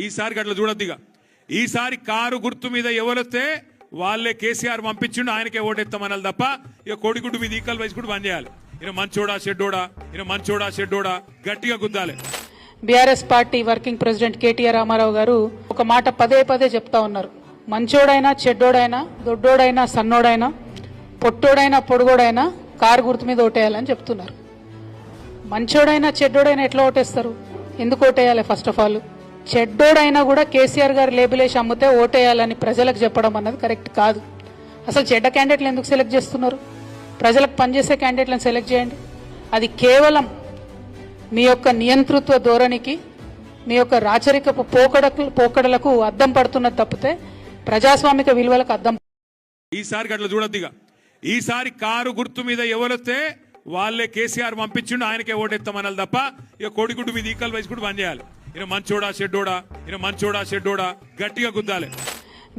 ఈసారి అట్లా చూడొద్దిగా. ఈసారి కారు గుర్తు మీద ఎవరొస్తే వాళ్ళే కేసీఆర్ పంపించిండు, ఆయనకే ఓటెత్తామనాలి తప్ప ఇక కోడిగుడ్డు మీద ఈకలు వేసి కూడా బంద్ చేయాలి. ఈయన మంచోడా చెడ్డోడా, ఈయన మంచోడా చెడ్డోడా గట్టిగా గుద్దాలి. BRS party working president KTR Ramarao garu ఒక మాట పదే పదే చెప్తా ఉన్నారు. మంచోడైనా చెడ్డోడైనా దొడ్డోడైనా సన్నోడైనా పొట్టోడైనా పొడుగోడైనా కారు గుర్తు మీద ఓటేయాలని చెప్తున్నారు. మంచోడైనా చెడ్డోడైనా ఎట్లా ఓటేస్తారు? ఎందుకు ఓటేయాలి? ఫస్ట్ ఆఫ్ ఆల్ చెడ్డోడైనా కూడా కేసీఆర్ గారు లేబుల్ వేసి అమ్మితే ఓటేయాలని ప్రజలకు చెప్పడం అన్నది కరెక్ట్ కాదు. అసలు చెడ్డ క్యాండిడేట్లు ఎందుకు సెలెక్ట్ చేస్తున్నారు? ప్రజలకు పనిచేసే క్యాండిడేట్లను సెలెక్ట్ చేయండి. అది కేవలం మీ యొక్క నియంతృత్వ ధోరణికి, మీ యొక్క రాచరికపు పోకడలకు అద్దం పడుతున్నది తప్పితే ప్రజాస్వామిక విలువలకు అద్దం. ఈసారి అట్లా చూడొద్దిగా. ఈసారి కారు గుర్తు మీద ఎవరొస్తే వాళ్ళే కేసీఆర్ పంపించిండు, ఆయనకే ఓటెత్తామనాలి తప్ప ఇక కోడిగుడ్డు మీద ఈకలు వేసి కూడా బంద్ చేయాలి. ఈయన మంచోడా చెడ్డోడా, ఈయన మంచోడా చెడ్డోడా గట్టిగా గుద్దాలి.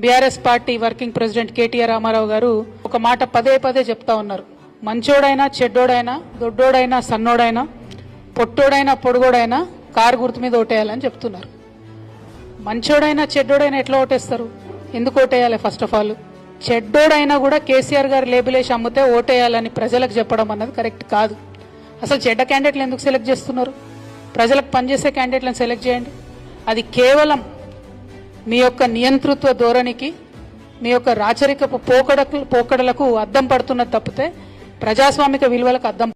BRS party working president KTR Ramarao garu ఒక మాట పదే పదే చెప్తా ఉన్నారు. మంచోడైనా చెడ్డోడైనా దొడ్డోడైనా సన్నోడైనా పొట్టోడైనా పొడుగోడైనా కారు గుర్తు మీద ఓటేయాలని చెప్తున్నారు. మంచోడైనా చెడ్డోడైనా ఎట్లా ఓటేస్తారు? ఎందుకు ఓటేయాలి? ఫస్ట్ ఆఫ్ ఆల్ చెడ్డోడైనా కూడా కేసీఆర్ గారు లేబుల్ వేసి అమ్మితే ఓటేయాలని ప్రజలకు చెప్పడం అన్నది కరెక్ట్ కాదు. అసలు చెడ్డ క్యాండిడేట్లు ఎందుకు సెలెక్ట్ చేస్తున్నారు? ప్రజలకు పనిచేసే క్యాండిడేట్లను సెలెక్ట్ చేయండి. అది కేవలం మీ యొక్క నియంతృత్వ ధోరణికి, మీ యొక్క రాచరికపు పోకడలకు అద్దం పడుతున్నది తప్పితే ప్రజాస్వామిక విలువలకు అద్దం